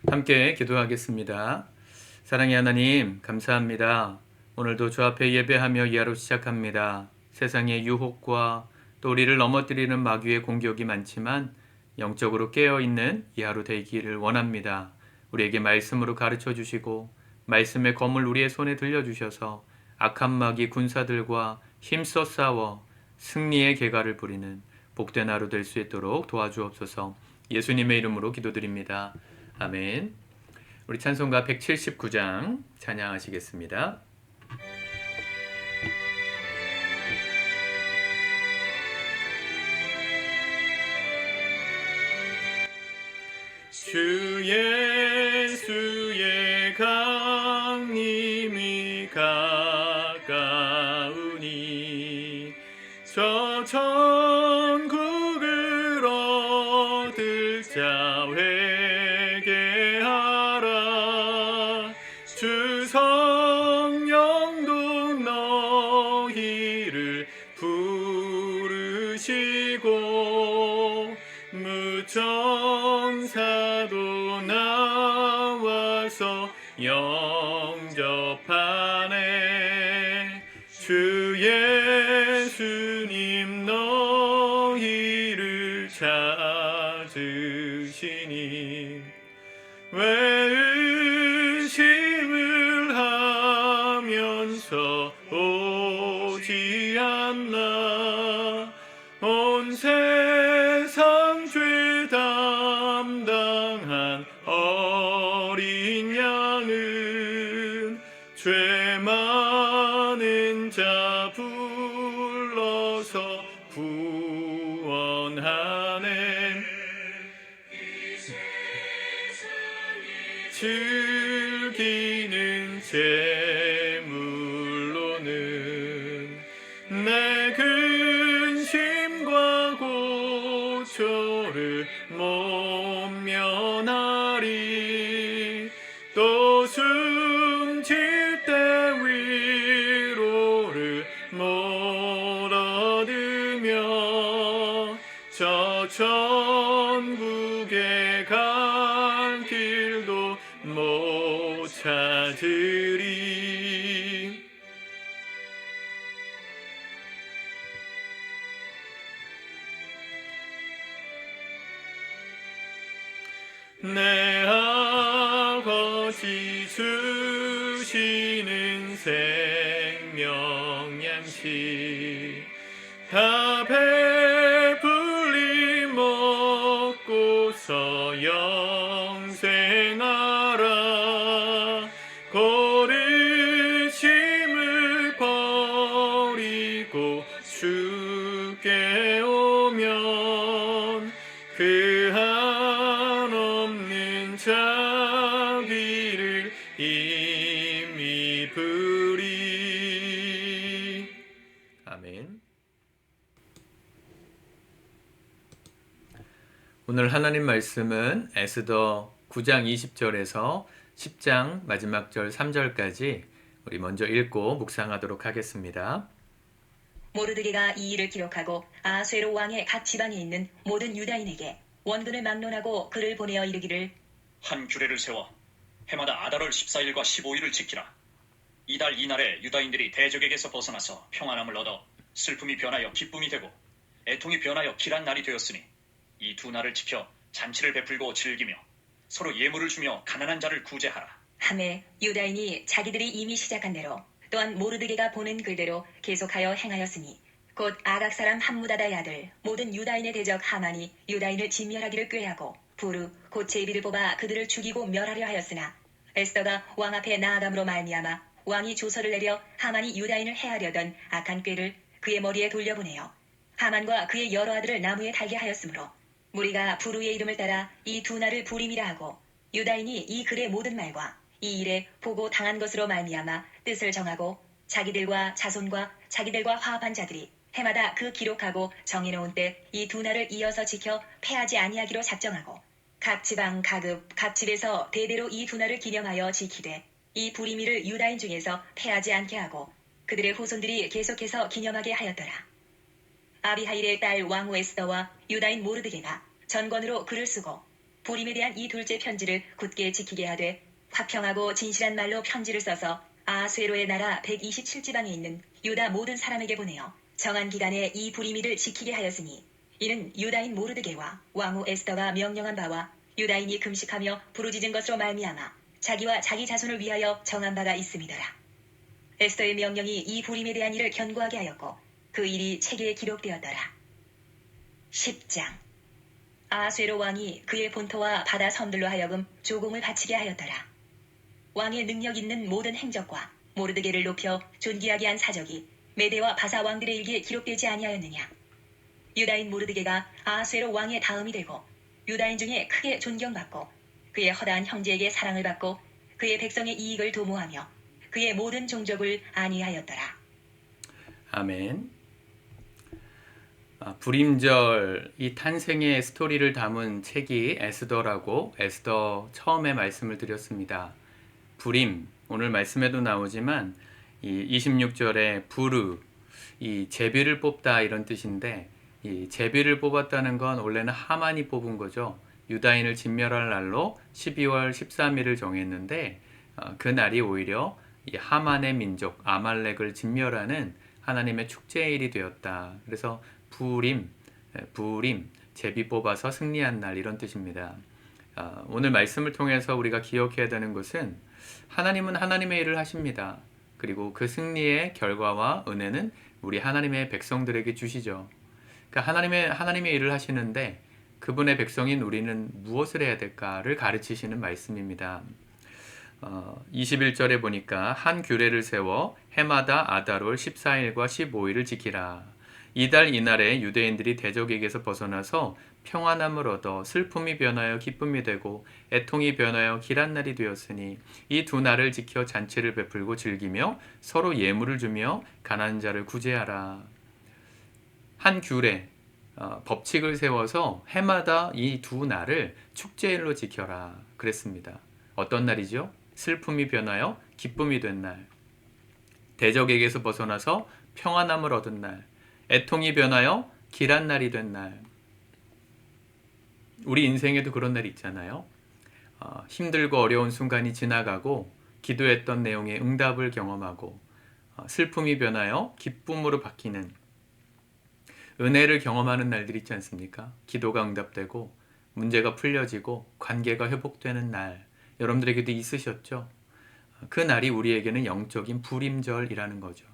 함께 기도하겠습니다. 사랑의 하나님, 감사합니다. 오늘도 주 앞에 예배하며 이 하루 시작합니다. 세상의 유혹과 또 우리를 넘어뜨리는 마귀의 공격이 많지만 영적으로 깨어있는 이 하루 되기를 원합니다. 우리에게 말씀으로 가르쳐 주시고 말씀의 검을 우리의 손에 들려주셔서 악한 마귀 군사들과 힘써 싸워 승리의 계가를 부리는 복된 하루 될 수 있도록 도와주옵소서. 예수님의 이름으로 기도드립니다. 아멘. 우리 찬송가 179장 찬양하시겠습니다. 주 예수의 강림이 가까우니 저 천국을 얻을 자 회개하라. 주 성령도 너희를 부르시고 무천사도 나와서 영접하네. 주 예수님 너희를 찾으시니 왜 의심을 하면서 오지 않나. 온 세상 죄 담당한 어린 양은 죄 많은 자 불러서 구원하네. 즐기는 제물로는 내 근심과 고초를 못 면하리. 또 숨질 때 위로를 못 얻으며 저 천국에 갈 길도 못 찾으리. 내 아버지 주시는 생명 양식 다 배불리 먹고서 영생하라. 고르심을 버리고 주께 오면 그 한없는 자비를 이미 부리. 아멘. 오늘 하나님 말씀은 에스더 9장 20절에서 10장 마지막 절 3절까지 우리 먼저 읽고 묵상하도록 하겠습니다. 모르드게가 이 일을 기록하고 아수에로 왕의 각 지방에 있는 모든 유다인에게 원군을 막론하고 그를 보내어 이르기를, 한 규례를 세워 해마다 아달월 14일과 15일을 지키라. 이달 이날에 유다인들이 대적에게서 벗어나서 평안함을 얻어 슬픔이 변하여 기쁨이 되고 애통이 변하여 길한 날이 되었으니 이 두 날을 지켜 잔치를 베풀고 즐기며 서로 예물을 주며 가난한 자를 구제하라. 하매 유다인이 자기들이 이미 시작한 대로 또한 모르드게가 보낸 글대로 계속하여 행하였으니 곧 아각 사람 함무다다의 아들 모든 유다인의 대적 하만이 유다인을 진멸하기를 꾀하고 부르 곧 제비를 뽑아 그들을 죽이고 멸하려 하였으나 에스더가 왕 앞에 나아감으로 말미암아 왕이 조서를 내려 하만이 유다인을 해하려던 악한 꾀를 그의 머리에 돌려보내어 하만과 그의 여러 아들을 나무에 달게 하였으므로 무리가 부르의 이름을 따라 이 두 날을 부림이라 하고 유다인이 이 글의 모든 말과 이 일에 보고 당한 것으로 말미암아 뜻을 정하고 자기들과 자손과 자기들과 화합한 자들이 해마다 그 기록하고 정해놓은 때 이 두 날을 이어서 지켜 패하지 아니하기로 작정하고 각 지방 가급 각 집에서 대대로 이 두 날을 기념하여 지키되 이 부리미를 유다인 중에서 패하지 않게 하고 그들의 후손들이 계속해서 기념하게 하였더라. 아비하일의 딸 왕후 에스더와 유다인 모르드게가 전권으로 글을 쓰고 부림에 대한 이 둘째 편지를 굳게 지키게 하되 화평하고 진실한 말로 편지를 써서 아수에로의 나라 127지방에 있는 유다 모든 사람에게 보내어 정한 기간에 이 부림이를 지키게 하였으니 이는 유다인 모르드게와 왕후 에스더가 명령한 바와 유다인이 금식하며 부르짖은 것으로 말미암아 자기와 자기 자손을 위하여 정한 바가 있음이더라. 에스더의 명령이 이 부림에 대한 일을 견고하게 하였고 그 일이 책에 기록되었더라. 10장. 아수에로 왕이 그의 본토와 바다 섬들로 하여금 조공을 바치게 하였더라. 왕의 능력 있는 모든 행적과 모르드게를 높여 존귀하게 한 사적이 메대와 바사 왕들의 일기에 기록되지 아니하였느냐. 유다인 모르드게가 아수에로 왕의 다음이 되고 유다인 중에 크게 존경받고 그의 허다한 형제에게 사랑을 받고 그의 백성의 이익을 도모하며 그의 모든 종족을 안위하였더라. 아멘. 불임절 이 탄생의 스토리를 담은 책이 에스더라고 에스더 처음에 말씀을 드렸습니다. 불임, 오늘 말씀에도 나오지만 이 26절에 부르, 이 제비를 뽑다 이런 뜻인데 이 제비를 뽑았다는 건 원래는 하만이 뽑은 거죠. 유다인을 진멸할 날로 12월 13일을 정했는데 그 날이 오히려 이 하만의 민족 아말렉을 진멸하는 하나님의 축제일이 되었다. 그래서 부림, 제비 뽑아서 승리한 날 이런 뜻입니다. 오늘 말씀을 통해서 우리가 기억해야 되는 것은 하나님은 하나님의 일을 하십니다. 그리고 그 승리의 결과와 은혜는 우리 하나님의 백성들에게 주시죠. 그러니까 하나님의 일을 하시는데 그분의 백성인 우리는 무엇을 해야 될까를 가르치시는 말씀입니다. 21절에 보니까 한 규례를 세워 해마다 아달월 14일과 15일을 지키라. 이달 이날에 유대인들이 대적에게서 벗어나서 평안함을 얻어 슬픔이 변하여 기쁨이 되고 애통이 변하여 길한 날이 되었으니 이 두 날을 지켜 잔치를 베풀고 즐기며 서로 예물을 주며 가난한 자를 구제하라. 한 규례, 법칙을 세워서 해마다 이 두 날을 축제일로 지켜라 그랬습니다. 어떤 날이죠? 슬픔이 변하여 기쁨이 된 날, 대적에게서 벗어나서 평안함을 얻은 날, 애통이 변하여 길한 날이 된 날. 우리 인생에도 그런 날이 있잖아요. 힘들고 어려운 순간이 지나가고 기도했던 내용의 응답을 경험하고 슬픔이 변하여 기쁨으로 바뀌는 은혜를 경험하는 날들이 있지 않습니까? 기도가 응답되고 문제가 풀려지고 관계가 회복되는 날. 여러분들에게도 있으셨죠? 그 날이 우리에게는 영적인 불임절이라는 거죠.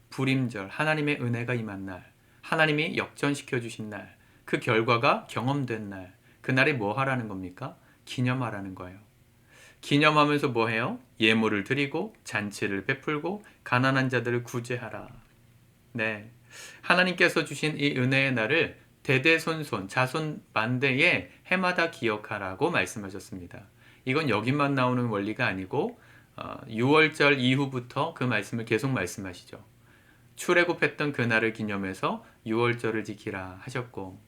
불임절, 하나님의 은혜가 임한 날, 하나님이 역전시켜 주신 날, 그 결과가 경험된 날, 그날에 뭐 하라는 겁니까? 기념하라는 거예요. 기념하면서 뭐 해요? 예물을 드리고 잔치를 베풀고 가난한 자들을 구제하라. 네, 하나님께서 주신 이 은혜의 날을 대대손손 자손 만대에 해마다 기억하라고 말씀하셨습니다. 이건 여기만 나오는 원리가 아니고 6월절 이후부터 그 말씀을 계속 말씀하시죠. 출애굽했던 그날을 기념해서 6월절을 지키라 하셨고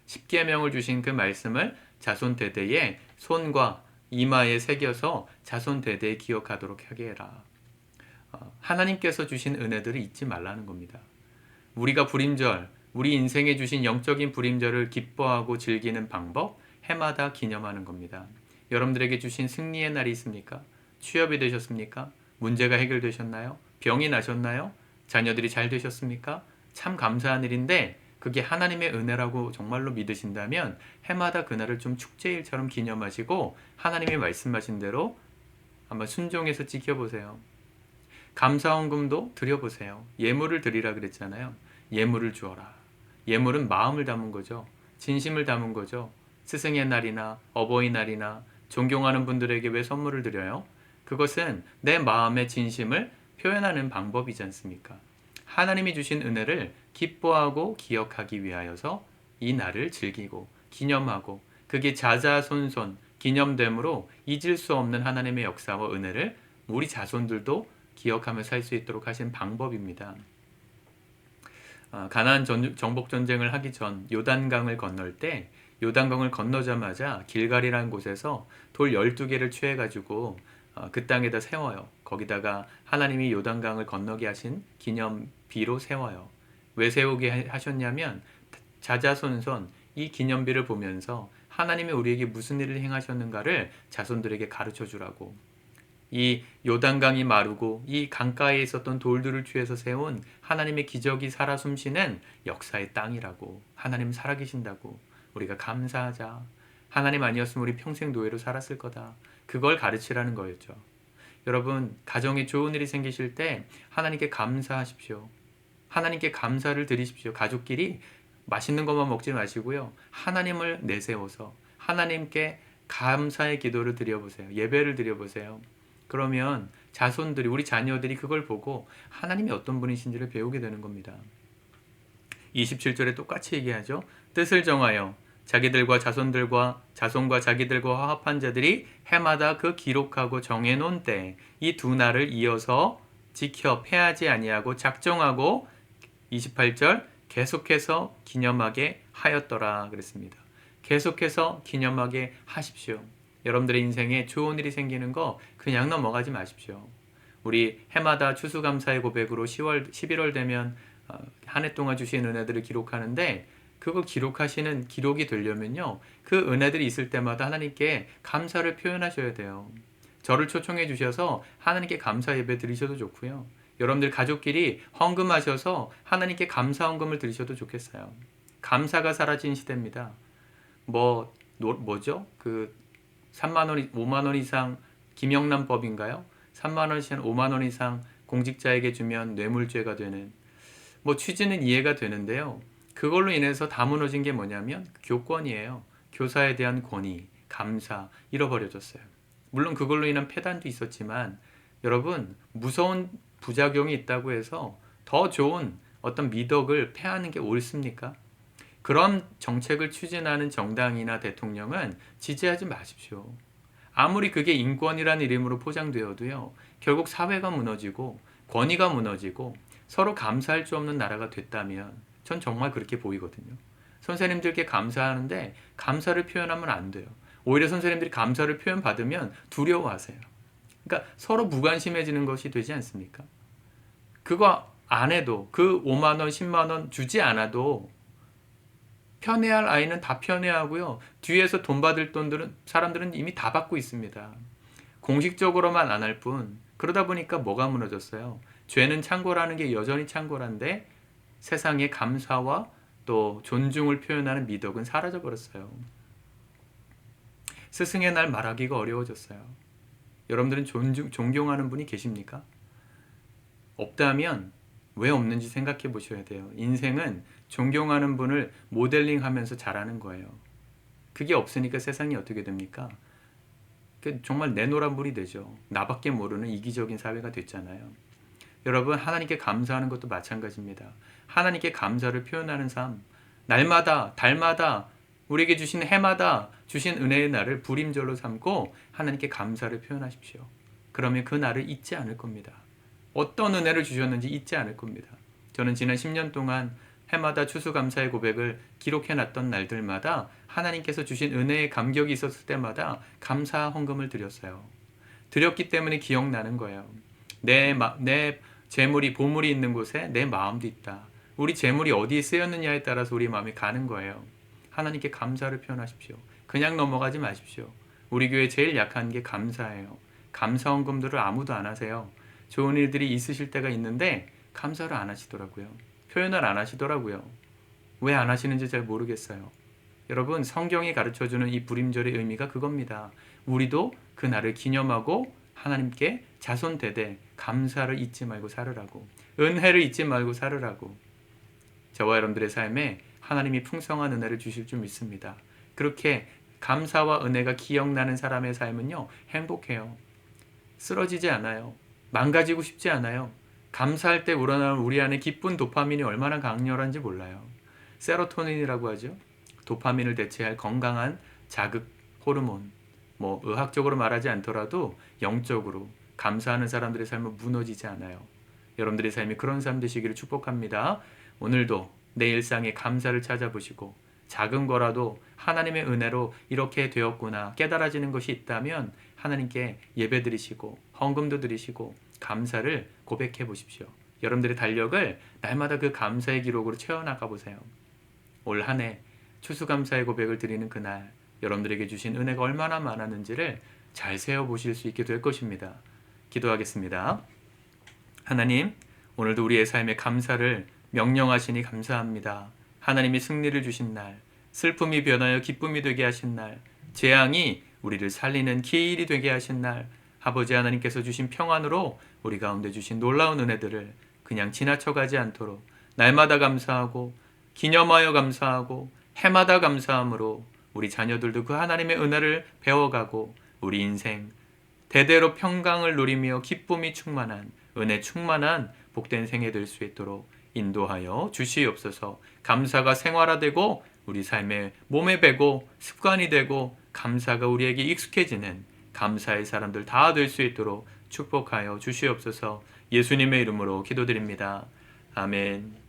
십계명을 주신 그 말씀을 자손 대대에 손과 이마에 새겨서 자손 대대에 기억하도록 하게 해라. 하나님께서 주신 은혜들을 잊지 말라는 겁니다. 우리가 불임절, 우리 인생에 주신 영적인 불임절을 기뻐하고 즐기는 방법, 해마다 기념하는 겁니다. 여러분들에게 주신 승리의 날이 있습니까? 취업이 되셨습니까? 문제가 해결되셨나요? 병이 나셨나요? 자녀들이 잘 되셨습니까? 참 감사한 일인데 그게 하나님의 은혜라고 정말로 믿으신다면 해마다 그날을 좀 축제일처럼 기념하시고 하나님이 말씀하신 대로 한번 순종해서 지켜보세요. 감사헌금도 드려보세요. 예물을 드리라 그랬잖아요. 예물을 주어라. 예물은 마음을 담은 거죠. 진심을 담은 거죠. 스승의 날이나 어버이날이나 존경하는 분들에게 왜 선물을 드려요? 그것은 내 마음의 진심을 표현하는 방법이지 않습니까? 하나님이 주신 은혜를 기뻐하고 기억하기 위하여서 이 날을 즐기고 기념하고 그게 자자손손 기념됨으로 잊을 수 없는 하나님의 역사와 은혜를 우리 자손들도 기억하며 살 수 있도록 하신 방법입니다. 가나안 정복 전쟁을 하기 전 요단강을 건널 때 요단강을 건너자마자 길갈이라는 곳에서 돌 12개를 취해가지고 그 땅에다 세워요. 거기다가 하나님이 요단강을 건너게 하신 기념비로 세워요. 왜 세우게 하셨냐면 자자손손 이 기념비를 보면서 하나님이 우리에게 무슨 일을 행하셨는가를 자손들에게 가르쳐 주라고. 이 요단강이 마르고 이 강가에 있었던 돌들을 취해서 세운 하나님의 기적이 살아 숨쉬는 역사의 땅이라고. 하나님 살아계신다고. 우리가 감사하자. 하나님 아니었으면 우리 평생 노예로 살았을 거다. 그걸 가르치라는 거였죠. 여러분, 가정에 좋은 일이 생기실 때 하나님께 감사하십시오. 하나님께 감사를 드리십시오. 가족끼리 맛있는 것만 먹지 마시고요. 하나님을 내세워서 하나님께 감사의 기도를 드려보세요. 예배를 드려보세요. 그러면 자손들이, 우리 자녀들이 그걸 보고 하나님이 어떤 분이신지를 배우게 되는 겁니다. 27절에 똑같이 얘기하죠. 뜻을 정하여 자기들과 자손들과 자손과 자기들과 화합한 자들이 해마다 그 기록하고 정해놓은 때 이 두 날을 이어서 지켜 패하지 아니하고 작정하고 28절 계속해서 기념하게 하였더라 그랬습니다. 계속해서 기념하게 하십시오. 여러분들의 인생에 좋은 일이 생기는 거 그냥 넘어가지 마십시오. 우리 해마다 추수감사의 고백으로 10월, 11월 되면 한 해 동안 주신 은혜들을 기록하는데 그거 기록하시는 기록이 되려면요. 그 은혜들이 있을 때마다 하나님께 감사를 표현하셔야 돼요. 저를 초청해 주셔서 하나님께 감사 예배 드리셔도 좋고요. 여러분들 가족끼리 헌금하셔서 하나님께 감사 헌금을 드리셔도 좋겠어요. 감사가 사라진 시대입니다. 뭐죠? 그 3만 원, 5만 원 이상 김영란법인가요? 3만 원 이상 5만 원 이상 공직자에게 주면 뇌물죄가 되는 취지는 이해가 되는데요. 그걸로 인해서 다 무너진 게 뭐냐면 교권이에요. 교사에 대한 권위, 감사 잃어버려졌어요. 물론 그걸로 인한 폐단도 있었지만 여러분 무서운 부작용이 있다고 해서 더 좋은 어떤 미덕을 폐하는 게 옳습니까? 그런 정책을 추진하는 정당이나 대통령은 지지하지 마십시오. 아무리 그게 인권이라는 이름으로 포장되어도요. 결국 사회가 무너지고 권위가 무너지고 서로 감사할 수 없는 나라가 됐다면 전 정말 그렇게 보이거든요. 선생님들께 감사하는데 감사를 표현하면 안 돼요. 오히려 선생님들이 감사를 표현받으면 두려워하세요. 그러니까 서로 무관심해지는 것이 되지 않습니까? 그거 안 해도 그 5만 원, 10만 원 주지 않아도 편애할 아이는 다 편애하고요. 뒤에서 돈 받을 사람들은 이미 다 받고 있습니다. 공식적으로만 안 할 뿐. 그러다 보니까 뭐가 무너졌어요? 죄는 창고라는 게 여전히 창고란데 세상에 감사와 또 존중을 표현하는 미덕은 사라져 버렸어요. 스승의 날 말하기가 어려워졌어요. 여러분들은 존경하는 분이 계십니까? 없다면 왜 없는지 생각해 보셔야 돼요. 인생은 존경하는 분을 모델링하면서 자라는 거예요. 그게 없으니까 세상이 어떻게 됩니까? 정말 내노란불이 되죠. 나밖에 모르는 이기적인 사회가 됐잖아요. 여러분, 하나님께 감사하는 것도 마찬가지입니다. 하나님께 감사를 표현하는 삶, 날마다, 달마다, 우리에게 주신 해마다 주신 은혜의 날을 불임절로 삼고 하나님께 감사를 표현하십시오. 그러면 그 날을 잊지 않을 겁니다. 어떤 은혜를 주셨는지 잊지 않을 겁니다. 저는 지난 10년 동안 해마다 추수감사의 고백을 기록해놨던 날들마다 하나님께서 주신 은혜의 감격이 있었을 때마다 감사 헌금을 드렸어요. 드렸기 때문에 기억나는 거예요. 내 재물이, 보물이 있는 곳에 내 마음도 있다. 우리 재물이 어디에 쓰였느냐에 따라서 우리 마음이 가는 거예요. 하나님께 감사를 표현하십시오. 그냥 넘어가지 마십시오. 우리 교회 제일 약한 게 감사예요. 감사 헌금들을 아무도 안 하세요. 좋은 일들이 있으실 때가 있는데 감사를 안 하시더라고요. 표현을 안 하시더라고요. 왜 안 하시는지 잘 모르겠어요. 여러분, 성경이 가르쳐주는 이 불임절의 의미가 그겁니다. 우리도 그날을 기념하고 하나님께 자손대대 감사를 잊지 말고 살으라고, 은혜를 잊지 말고 살으라고. 저와 여러분들의 삶에 하나님이 풍성한 은혜를 주실 줄 믿습니다. 그렇게 감사와 은혜가 기억나는 사람의 삶은요, 행복해요. 쓰러지지 않아요. 망가지고 싶지 않아요. 감사할 때 우러나오는 우리 안에 기쁜 도파민이 얼마나 강렬한지 몰라요. 세로토닌이라고 하죠. 도파민을 대체할 건강한 자극 호르몬. 의학적으로 말하지 않더라도 영적으로 감사하는 사람들의 삶은 무너지지 않아요. 여러분들의 삶이 그런 삶 되시기를 축복합니다. 오늘도 내 일상에 감사를 찾아보시고 작은 거라도 하나님의 은혜로 이렇게 되었구나 깨달아지는 것이 있다면 하나님께 예배 드리시고 헌금도 드리시고 감사를 고백해 보십시오. 여러분들의 달력을 날마다 그 감사의 기록으로 채워나가 보세요. 올 한 해 추수감사의 고백을 드리는 그날 여러분들에게 주신 은혜가 얼마나 많았는지를 잘 세어보실 수 있게 될 것입니다. 기도하겠습니다. 하나님, 오늘도 우리의 삶에 감사를 명령하시니 감사합니다. 하나님이 승리를 주신 날, 슬픔이 변하여 기쁨이 되게 하신 날, 재앙이 우리를 살리는 기일이 되게 하신 날, 아버지 하나님께서 주신 평안으로 우리 가운데 주신 놀라운 은혜들을 그냥 지나쳐가지 않도록 날마다 감사하고 기념하여 감사하고 해마다 감사함으로 우리 자녀들도 그 하나님의 은혜를 배워가고 우리 인생 대대로 평강을 누리며 기쁨이 충만한 은혜 충만한 복된 생애 될 수 있도록 인도하여 주시옵소서. 감사가 생활화되고 우리 삶의 몸에 배고 습관이 되고 감사가 우리에게 익숙해지는 감사의 사람들 다 될 수 있도록 축복하여 주시옵소서. 예수님의 이름으로 기도드립니다. 아멘.